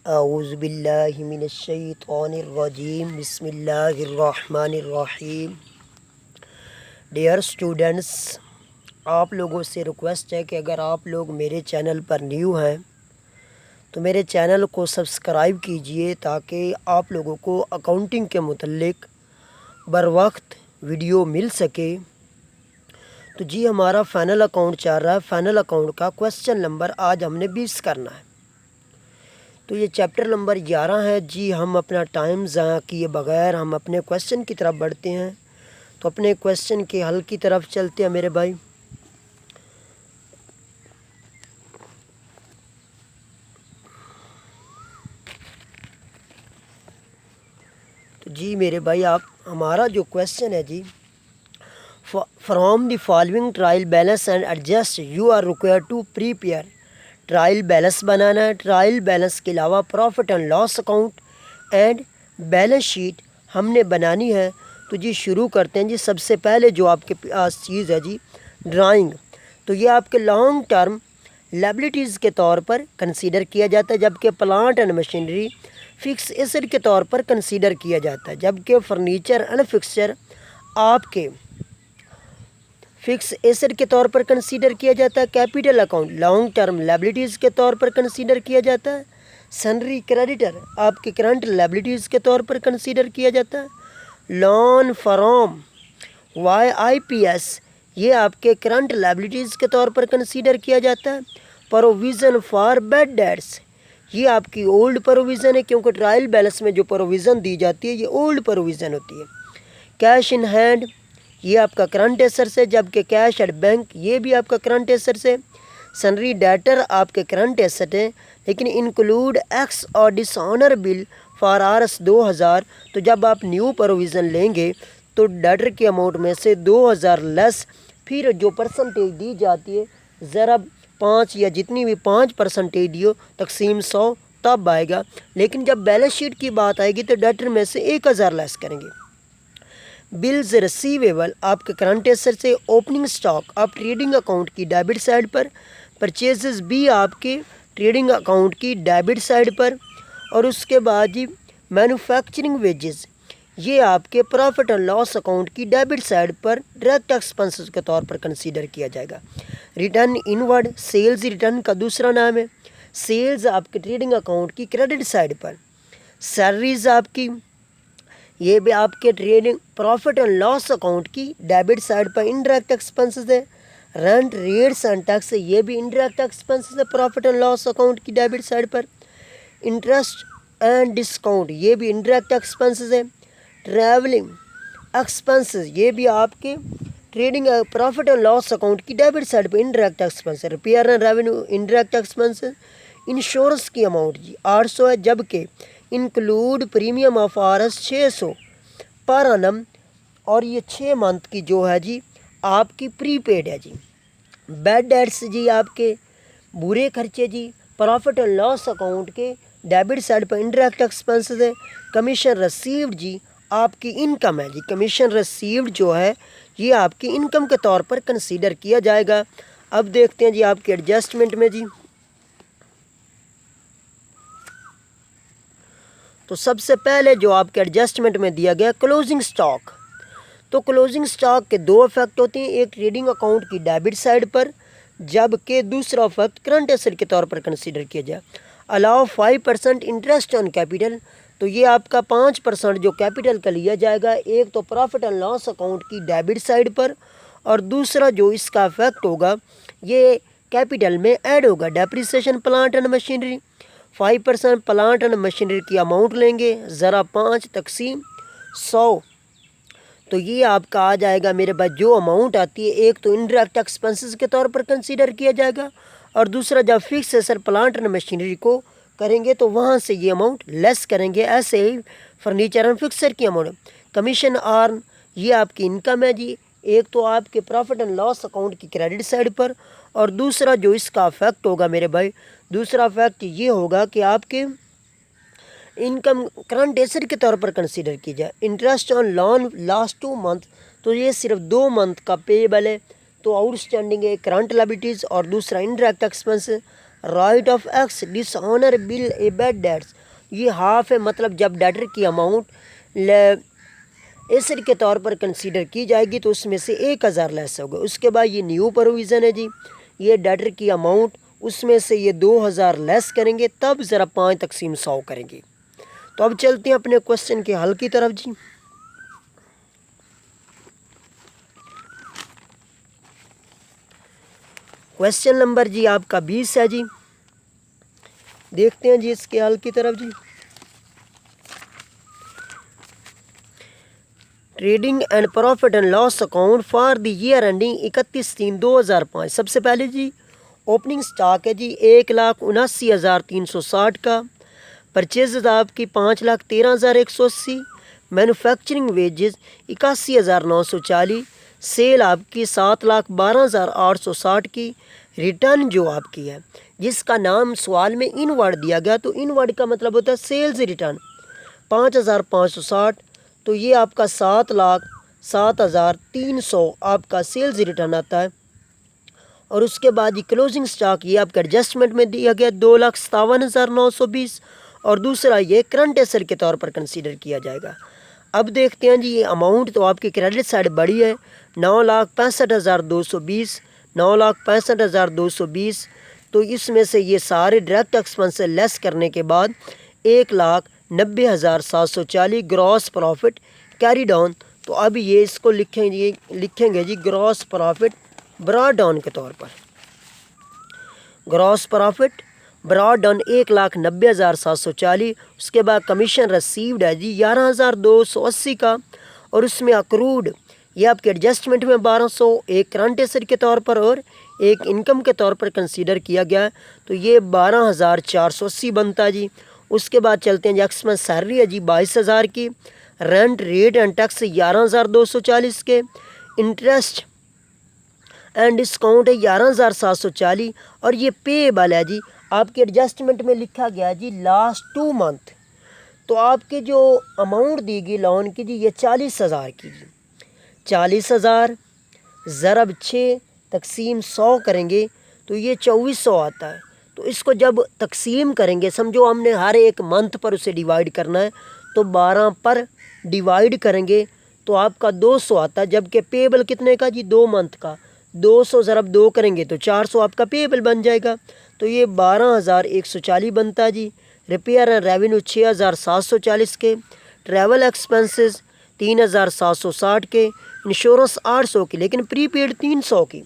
औज़ुबिल्लाहिमिनश्शैतानिर्रजीम बिस्मिल्लाहिर्रहमानिर्रहीम। Dear students, आप लोगों से रिक्वेस्ट है कि अगर आप लोग मेरे चैनल पर न्यू हैं तो मेरे चैनल को सब्सक्राइब कीजिए ताकि आप लोगों को अकाउंटिंग के मुतल्लिक बर वक्त वीडियो मिल सके। तो जी हमारा फ़ाइनल अकाउंट चल रहा है। फ़ाइनल अकाउंट का क्वेश्चन नंबर आज हमने 20 करना है। तो ये चैप्टर नंबर 11 है जी। हम अपना टाइम ज़ाया किए बगैर हम अपने क्वेश्चन की तरफ बढ़ते हैं। तो अपने क्वेश्चन के हल की तरफ चलते हैं मेरे भाई। तो जी मेरे भाई, आप हमारा जो क्वेश्चन है जी, from the following trial balance and adjust you are required to prepare. Trial balance बनाना है। ट्रायल बैलेंस के अलावा profit and loss account and balance sheet हमने बनानी है। तो जी शुरू करते हैं जी। सबसे पहले जो आपके पास चीज़ है जी, ड्राइंग। तो ये आपके लॉन्ग टर्म लायबिलिटीज़ के तौर पर कंसीडर किया जाता है, जबकि plant and machinery fix asset के तौर पर कंसीडर किया जाता है, जबकि फर्नीचर एंड फिक्सचर आपके फिक्स एसेट के तौर पर कंसीडर किया जाता है। Capital account long term liabilities के तौर पर कंसीडर किया जाता है। सनरी क्रेडिटर आपके करंट लायबिलिटीज़ के तौर पर कंसीडर किया जाता है। लोन फ्रॉम YIPS ये आपके करंट लायबिलिटीज़ के तौर पर कंसीडर किया जाता है। प्रोविज़न फॉर बैड डेट्स ये आपकी ओल्ड प्रोविज़न है, क्योंकि ट्रायल बैलेंस में जो प्रोविज़न दी जाती है ये ओल्ड प्रोविज़न होती है। कैश इन हैंड ये आपका करंट एसेट्स है, जबकि कैश एट बैंक ये भी आपका करंट एसेट्स है। सनरी डेटर आपके करंट एसेट हैं, लेकिन इंक्लूड एक्स और डिसऑनर बिल फॉर RS 2000। तो जब आप न्यू प्रोविज़न लेंगे तो डेटर के अमाउंट में से 2000 लेस, फिर जो परसेंटेज दी जाती है ज़रा 5 या जितनी भी 5% दी हो तकसीम 100 तब आएगा। लेकिन जब बैलेंस शीट की बात आएगी तो डेटर में से 1000 लेस करेंगे। बिल्स रिसीवेबल आपके करंट एसेट से। ओपनिंग स्टॉक आप ट्रेडिंग अकाउंट की डेबिट साइड पर। परचेजेस भी आपके ट्रेडिंग अकाउंट की डेबिट साइड पर। और उसके बाद जी मैन्युफैक्चरिंग वेजेस ये आपके प्रॉफिट एंड लॉस अकाउंट की डेबिट साइड पर डायरेक्ट एक्सपेंसेस के तौर पर कंसीडर किया जाएगा। रिटर्न इनवर्ड सेल्स रिटर्न का दूसरा नाम है। सेल्स आपके ट्रेडिंग अकाउंट की क्रेडिट साइड पर। सैलरीज आपकी ये भी आपके trading profit and loss account की डेबिट साइड पर इनडायरेक्ट एक्सपेंसेस है। रेंट रेट्स एंड टैक्स ये भी इनडायरेक्ट एक्सपेंसेस है प्रॉफिट एंड लॉस अकाउंट की डेबिट साइड पर। इंटरेस्ट एंड डिस्काउंट ये भी इनडायरेक्ट एक्सपेंसेस है। ट्रैवलिंग एक्सपेंसेस ये भी आपके trading profit and loss account की डेबिट साइड पर इनडायरेक्ट एक्सपेंस है। Repair and revenue indirect expenses. Insurance की अमाउंट जी 800 है, जबकि इंक्लूड प्रीमियम ऑफ RS 600 पर annum, और ये 6 मंथ की जो है जी आपकी प्रीपेड है जी। बैड डेट्स जी आपके बुरे खर्चे जी प्रॉफिट एंड लॉस अकाउंट के डेबिट साइड पर इनडायरेक्ट एक्सपेंसेस है। कमीशन रिसीव्ड जी आपकी इनकम है जी। कमीशन रिसीव्ड जो है ये आपकी इनकम के तौर पर कंसीडर किया जाएगा। अब देखते हैं जी आपके एडजस्टमेंट में जी। तो सबसे पहले जो आपके एडजस्टमेंट में दिया गया क्लोजिंग स्टॉक। तो क्लोजिंग स्टॉक के दो इफेक्ट होते हैं, एक ट्रेडिंग अकाउंट की डेबिट साइड पर, जबकि दूसरा इफेक्ट करंट एसेट के तौर पर कंसीडर किया जाए। Allow 5% interest on capital. तो ये आपका 5% जो कैपिटल का लिया जाएगा, एक तो प्रॉफिट एंड लॉस अकाउंट की डेबिट साइड पर, और दूसरा जो इसका इफेक्ट होगा ये कैपिटल में ऐड होगा। Depreciation plant and machinery 5% plant and machinery की अमाउंट लेंगे, ज़रा 5 तकसीम 100। तो ये आपका आ जाएगा मेरे पास जो अमाउंट आती है, एक तो इनडायरेक्ट एक्सपेंसेस के तौर पर कंसीडर किया जाएगा, और दूसरा जब fix asset plant and machinery को करेंगे तो वहाँ से ये अमाउंट लेस करेंगे। ऐसे ही फर्नीचर एंड फिक्सर की अमाउंट। कमीशन अर्न ये आपकी इनकम है जी, एक तो आपके प्रॉफिट एंड लॉस अकाउंट की क्रेडिट साइड पर, और दूसरा जो इसका इफेक्ट होगा मेरे भाई, दूसरा इफेक्ट ये होगा कि आपके इनकम करंट एसेट के तौर पर कंसीडर की जाए। Interest on loan last 2 month, तो ये सिर्फ 2 मंथ का पेबल है, तो आउटस्टैंडिंग है करंट लायबिलिटीज़, और दूसरा indirect expense right of x dishonour bill a bad debts, ये हाफ है, मतलब जब डेटर की अमाउंट एसिड के तौर पर कंसीडर की जाएगी तो उसमें से 1000 लेस होगा। उसके बाद ये न्यू प्रोविज़न है जी, ये डेटर की अमाउंट उसमें से ये 2000 लेस करेंगे, तब ज़रा 5/100 करेंगे। तो अब चलते हैं अपने क्वेश्चन के हल की तरफ जी। क्वेश्चन नंबर जी आपका 20 है जी, देखते हैं जी इसके हल की तरफ जी। Trading and profit and loss account for the year ending 31/3/2005। सबसे पहले जी ओपनिंग स्टॉक है जी 1,79,360 का, परचेज आपकी 5,13,180, मैन्युफैक्चरिंग वेजेस 81,940, सेल आपकी 7,12,860 की, रिटर्न जो आपकी है जिसका नाम सवाल में इनवर्ड दिया गया, तो इनवर्ड का मतलब होता है सेल्स रिटर्न 5,560, तो ये आपका 7,07,300 आपका सेल्स रिटर्न आता है। और उसके बाद ये क्लोजिंग स्टॉक ये आपका एडजस्टमेंट में दिया गया 2,57,920, और दूसरा ये करंट एसेट के तौर पर कंसीडर किया जाएगा। अब देखते हैं जी ये अमाउंट तो आपकी क्रेडिट साइड बड़ी है 9,65,220, 9,65,220, तो इसमें से ये सारे डायरेक्ट एक्सपेंस से लेस करने के बाद 1,90,740 ग्रॉस प्रॉफिट कैरी डाउन। तो अब ये इसको लिखेंगे जी ग्रॉस प्रॉफिट ब्रॉड डाउन के तौर पर। Gross profit brought down 1,90,740। उसके बाद कमीशन रसीव्ड है जी 11,280 का, और उसमें अक्रूड ये आपके एडजस्टमेंट में 1200, एक करंट एसेट के तौर पर और एक इनकम के तौर पर कंसीडर किया गया है, तो ये 12,480 बनता है जी। उसके बाद चलते हैं जी एक्सपेंस सैलरी है जी 22,000 की, रेंट रेट एंड टैक्स 11,240 के, इंटरेस्ट एंड डिस्काउंट है 11,740, और ये पेएबल है जी आपके एडजस्टमेंट में लिखा गया जी लास्ट 2 मंथ। तो आपके जो अमाउंट दी गई लोन की जी ये 40,000 की जी, 40,000 ज़रब 6 तकसीम 100 करेंगे तो ये 2400 आता है। तो इसको जब तकसीम करेंगे, समझो हमने हर एक मंथ पर उसे डिवाइड करना है, तो 12 पर डिवाइड करेंगे तो आपका 200 आता है, जबकि पेएबल कितने का जी 2 मंथ का, 200 ज़रब 2 करेंगे तो 400 आपका पेएबल बन जाएगा, तो ये 12,140 बनता है जी। रिपेयर एंड रेवेन्यू 6,740 के, ट्रैवल एक्सपेंसेस 3,760 के, इंश्योरेंस 800 की, लेकिन प्रीपेड 300 की।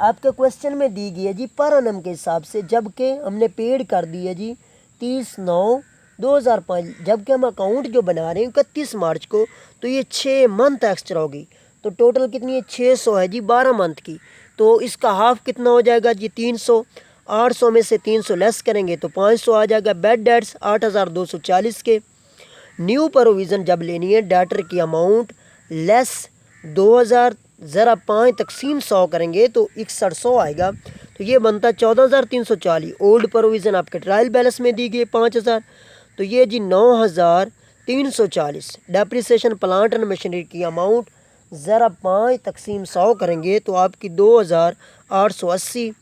आपके क्वेश्चन में दी गई है जी पर एनम के हिसाब से, जबकि हमने पेड कर दी है जी 30/9/2005, जबकि हम अकाउंट जो बना रहे हैं 31 मार्च को, तो ये 6 मंथ एक्स्ट्रा होगी, तो टोटल कितनी है 600 है जी 12 मंथ की। तो इसका हाफ कितना हो जाएगा जी 300, 800 में से 300 लेस करेंगे तो 500 आ जाएगा। बैड डेट्स 8,240 के। न्यू प्रोविज़न जब लेनी है डेटर की अमाउंट लेस 2000 ज़रा 5 तकसीम 100 करेंगे तो 6100 आएगा, तो ये बनता 14,340। ओल्ड प्रोविज़न आपके ट्रायल बैलेंस में दी गई 5000, तो ये जी 9,340। डेप्रिसिएशन प्लांट एंड मशीनरी की अमाउंट ज़रा 5 तकसीम 100 करेंगे तो आपकी 2,880,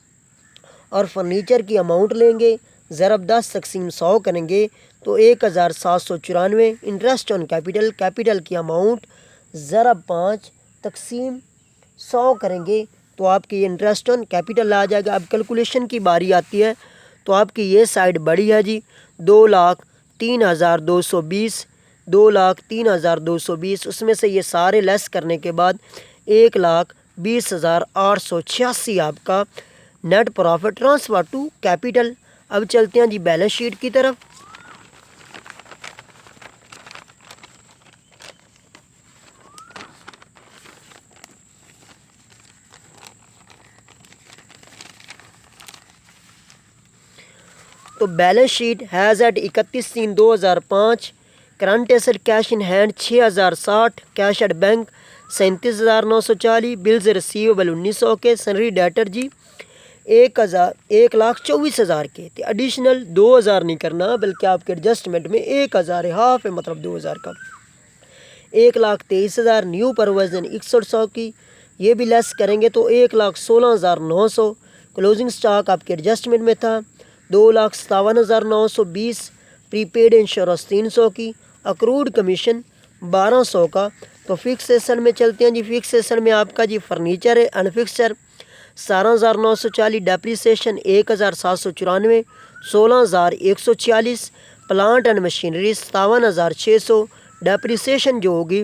और फर्नीचर की अमाउंट लेंगे ज़रब 10 तकसीम 100 करेंगे तो 1,794। इंटरेस्ट ऑन कैपिटल, कैपिटल की अमाउंट ज़रब 5 तकसीम 100 करेंगे तो आपकी ये इंटरेस्ट ऑन कैपिटल आ जाएगा। अब कैलकुलेशन की बारी आती है, तो आपकी ये साइड बड़ी है जी 2,03,220, 2,03,220, उसमें से ये सारे लेस करने के बाद 1,20,886 आपका net profit transfer to capital. अब चलते हैं जी बैलेंस शीट की तरफ। तो balance sheet has at 31/3/2005 current asset cash in hand 6,060, cash at bank 37,940, bills receivable 1900 के, सैलरी डेटर जी 1,24,000 के। तो एडिशनल 2,000 नहीं करना, बल्कि आपके एडजस्टमेंट में 1,000 है, हाफ है मतलब 2,000 का। 1,23,000 न्यू प्रोविज़न 6100 की, ये भी लेस करेंगे तो 1,16,900। क्लोजिंग स्टॉक आपके एडजस्टमेंट में था 2,57,920, प्रीपेड इंश्योरेंस 300 की, अक्रूड कमीशन 1200 का। तो फिक्स सेशन में चलते हैं जी। फिक्स सेशन में आपका जी फर्नीचर है अनफिक्सचर 17,940, depreciation 1,794, 16,146, plant and machinery 57,600, depreciation जो होगी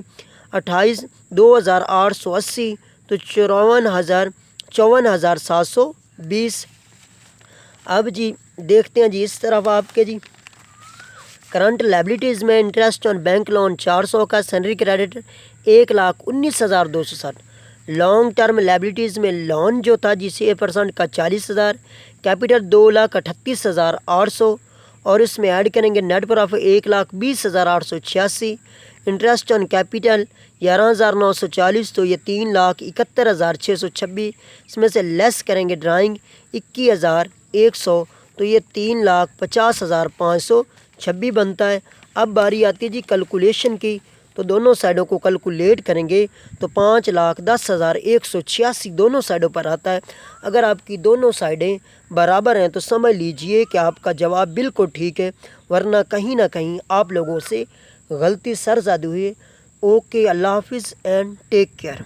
2,880, तो 54,720। अब जी देखते हैं जी इस तरफ आपके जी करंट लायबिलिटीज़ में इंटरेस्ट ऑन बैंक लोन 400 का, salary credit 1,19,260, long term liabilities में लोन जो था जी 6% का 40,000, कैपिटल 2,38,800 और इसमें ऐड करेंगे net profit 1,20,886, interest on capital 11,940, तो ये 3,71,626, इसमें से लेस करेंगे ड्राइंग 21,100, तो ये 3,50,526 बनता है। अब बारी आती है जी कैलकुलेशन की, तो दोनों साइडों को कैलकुलेट करेंगे तो 5,10,186 दोनों साइडों पर आता है। अगर आपकी दोनों साइडें बराबर हैं तो समझ लीजिए कि आपका जवाब बिल्कुल ठीक है, वरना कहीं ना कहीं आप लोगों से गलती सरज़द हुई है। ओके, अल्लाह हाफिज़ एंड टेक केयर।